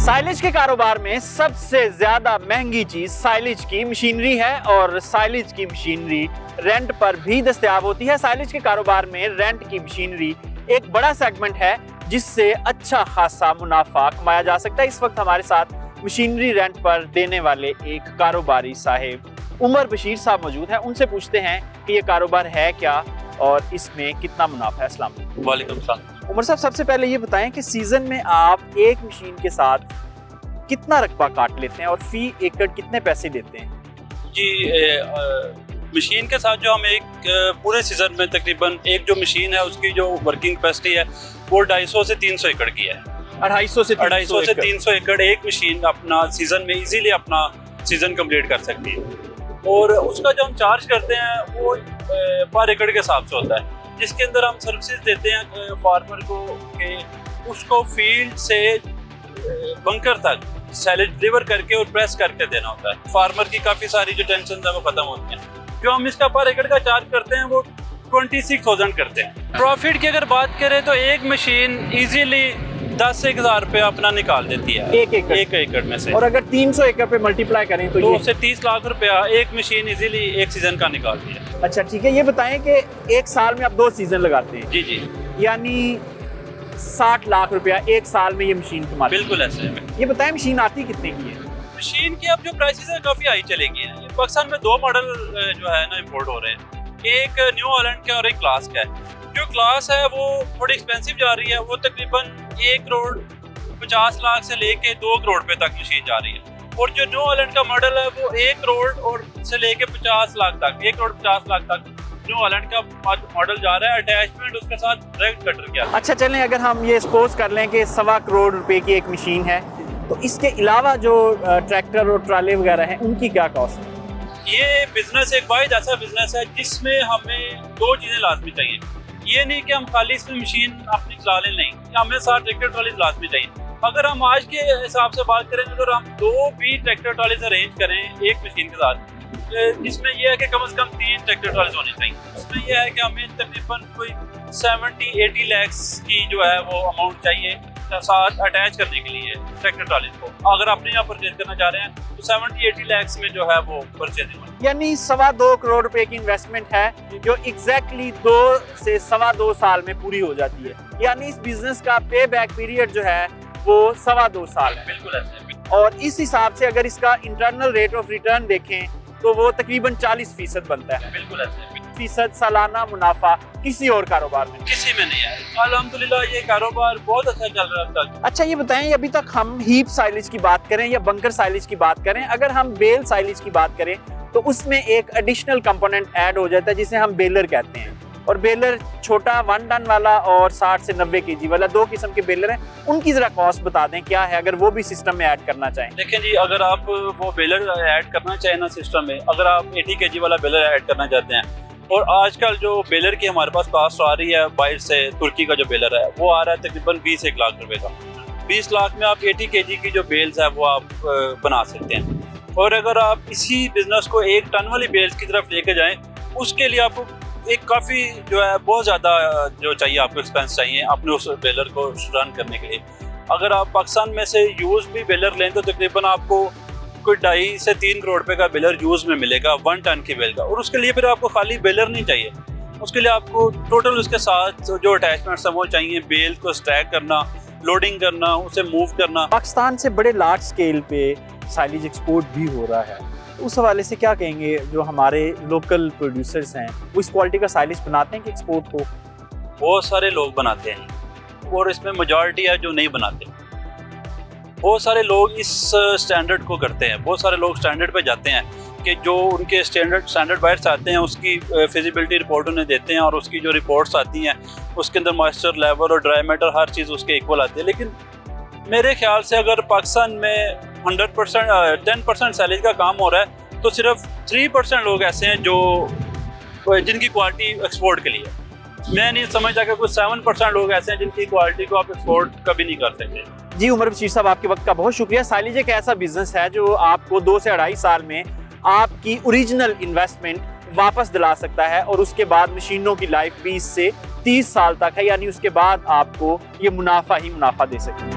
Silage के कारोबार में सबसे ज्यादा महंगी चीज साइलेज की मशीनरी है और साइलेज की मशीनरी रेंट पर भी दस्तयाब होती है। साइलेज के कारोबार में रेंट की मशीनरी एक बड़ा सेगमेंट है जिससे अच्छा खासा मुनाफा कमाया जा सकता है। इस वक्त हमारे साथ मशीनरी रेंट पर देने वाले एक कारोबारी साहिब उमर बशीर साहब मौजूद हैं। उनसे पूछते हैं कि ये कारोबार है क्या और इसमें कितना मुनाफा है। अस्सलाम वालेकुम सलाम। उमर साहब, सबसे पहले ये बताएं कि सीजन में आप एक मशीन के साथ कितना रकबा काट लेते हैं और फी एकड़ कितने पैसे देते हैं? जी, मशीन के साथ जो हम एक पूरे सीजन में तकरीबन एक जो मशीन है उसकी जो वर्किंग कैपेसिटी है वो 250 से 300 एकड़ की है। 250 से 300 एकड़ एक मशीन अपना सीजन में इजीली अपना सीजन कंप्लीट कर सकती है। और उसका जो हम चार्ज करते हैं वो पर एकड़ के हिसाब से होता है, जिसके अंदर हम सर्विसेज देते हैं फार्मर को कि उसको फील्ड से बंकर तक सैलेज डिलीवर करके और प्रेस करके देना होता है। फार्मर की काफ़ी सारी जो टेंशन है वो खत्म होती है। जो हम इसका पर एकड़ का चार्ज करते हैं वो 26,000 करते हैं। प्रॉफिट की अगर बात करें तो एक मशीन इजीली 10 से 1,000 रुपये अपना निकाल देती है एक एकड़ में से। और अगर 300 एकड़ पे मल्टीप्लाई करें तो ये से 30 लाख रुपया एक मशीन इजीली एक सीजन का निकालती है। अच्छा ठीक है, ये बताएं कि एक साल में आप 2 सीजन लगाते हैं। जी जी, यानी 60 लाख रुपया एक साल में ये मशीन कमाती है। बिल्कुल ऐसे है। ये बताएं मशीन आती कितने की है? मशीन की अब जो प्राइसेस है काफ़ी हाई चलेगी। पाकिस्तान में 2 मॉडल जो है ना इम्पोर्ट हो रहे हैं, एक न्यू हॉलैंड का और एक क्लास का है। जो क्लास है वो थोड़ी एक्सपेंसिव जा रही है, वो तकरीबन 1,50 लाख से लेके 2 करोड़ रुपए तक मशीन जा रही है। और जो न्यू हॉलैंड का मॉडल है वो 1 करोड़ और से लेके 50 लाख तक 1,50 लाख तक न्यू हॉलैंड का मॉडल जा रहा है। अटैचमेंट उसके साथ डायरेक्ट कटर किया। अच्छा चलें, अगर हम ये सपोज कर लें कि 1.25 करोड़ रुपए की एक मशीन है तो इसके अलावा जो ट्रैक्टर और ट्राले वगैरह हैं उनकी क्या कॉस्ट है? ये बिजनेस एक वाहिद ऐसा बिजनेस है जिसमें हमें 2 चीज़ें लाजमी चाहिए। ये नहीं कि हम खाली इसमें मशीन अपनी चला लें, नहीं, हमें साथ ट्रैक्टर ट्रॉली लाजमी चाहिए। अगर हम आज के हिसाब से बात करें अगर हम 2 भी ट्रैक्टर ट्रॉलीज अरेंज करें एक मशीन के साथ, जिसमें यह है कि कम से कम 3 ट्रैक्टर ट्रॉलीज होनी चाहिए। उसमें यह है कि हमें तकरीबन कोई 70-80 लाख की जो है वो अमाउंट चाहिए साथ अटैच करने के लिए ट्रैक्टर ट्रॉलीज को। अगर अपने यहाँ परचेज करना चाह रहे हैं तो 70-80 लाख में जो है वो परचेजिंग होगी। यानी 2.25 करोड़ रुपए की इन्वेस्टमेंट है जो एग्जैक्टली 2 से 2.25 साल में पूरी हो जाती है। यानी इस बिजनेस का पे बैक पीरियड जो है वो 2.25 साल है। बिल्कुल ऐसे। और इस हिसाब से अगर इसका इंटरनल रेट ऑफ रिटर्न देखें तो वो तकरीबन 40% बनता है। बिल्कुल ऐसे। 40% सालाना मुनाफा किसी और कारोबार में किसी में नहीं है। अल्हम्दुलिल्लाह ये कारोबार बहुत अच्छा चल रहा है। अच्छा ये बताएं, अभी तक हम हीप साइलेज की बात करें या बंकर साइलेज की बात करें, अगर हम बेल साइलेज की बात करें तो उसमें एक एडिशनल कंपोनेंट ऐड हो जाता है जिसे हम बेलर कहते हैं। और बेलर छोटा 1 टन वाला और 60 से 90 केजी वाला 2 किस्म के बेलर हैं। उनकी जरा कॉस्ट बता दें क्या है अगर वो भी सिस्टम में ऐड करना चाहें। देखें जी, अगर आप वो बेलर ऐड करना चाहें ना सिस्टम में, अगर आप 80 केजी वाला बेलर ऐड करना चाहते हैं, और आजकल जो बेलर की हमारे पास कॉस्ट आ रही है बाहर से, तुर्की का जो बेलर है वो आ रहा है तकरीबन 20-1 लाख रुपए का। 20 लाख में आप 80 केजी की जो बेल्स है वो आप बना सकते हैं। और अगर आप इसी बिजनेस को 1 टन वाली बेल्स की तरफ लेके जाएं, उसके लिए आपको एक काफ़ी जो है बहुत ज़्यादा जो चाहिए, आपको एक्सपेंस चाहिए अपने उस बेलर को रन करने के लिए। अगर आप पाकिस्तान में से यूज़ भी बेलर लें तो तकरीबन आपको कोई 2.5 से 3 करोड़ रुपए का बेलर यूज़ में मिलेगा 1 टन की बेल का। और उसके लिए फिर आपको खाली बेलर नहीं चाहिए, उसके लिए आपको टोटल उसके साथ जो अटैचमेंट्स हैं वो चाहिए। बेल को स्टैक करना, लोडिंग करना, उसे मूव करना। पाकिस्तान से बड़े लार्ज स्केल पे साइलेज एक्सपोर्ट भी हो रहा है, उस हवाले से क्या कहेंगे? जो हमारे लोकल प्रोड्यूसर्स हैं वो इस क्वालिटी का साइलेज बनाते हैं कि एक्सपोर्ट को? बहुत सारे लोग बनाते हैं और इसमें मेजॉरिटी है जो नहीं बनाते। बहुत सारे लोग इस स्टैंडर्ड को करते हैं। बहुत सारे लोग स्टैंडर्ड पे जाते हैं कि जो उनके स्टैंडर्ड बाहर से आते हैं उसकी फिजिबिलिटी रिपोर्ट उन्हें देते हैं, और उसकी जो रिपोर्ट्स आती हैं उसके अंदर मॉइस्चर लेवल और ड्राई मैटर हर चीज़ उसके इक्वल आती है। लेकिन मेरे ख्याल से अगर पाकिस्तान में 10% सैलेज का काम हो रहा है तो सिर्फ 3% लोग ऐसे हैं जो जिनकी क्वालिटी एक्सपोर्ट के लिए। मैं नहीं समझता कि कुछ 7% लोग ऐसे हैं जिनकी क्वालिटी को आप एक्सपोर्ट कभी नहीं कर सकते। जी उमर बशीर साहब, आपके वक्त का बहुत शुक्रिया। साइलेज एक ऐसा बिजनेस है जो आपको 2 से 2.5 साल में आपकी ओरिजिनल इन्वेस्टमेंट वापस दिला सकता है और उसके बाद मशीनों की लाइफ 20 से 30 साल तक है, यानी उसके बाद आपको ये मुनाफा ही मुनाफा दे सकती है।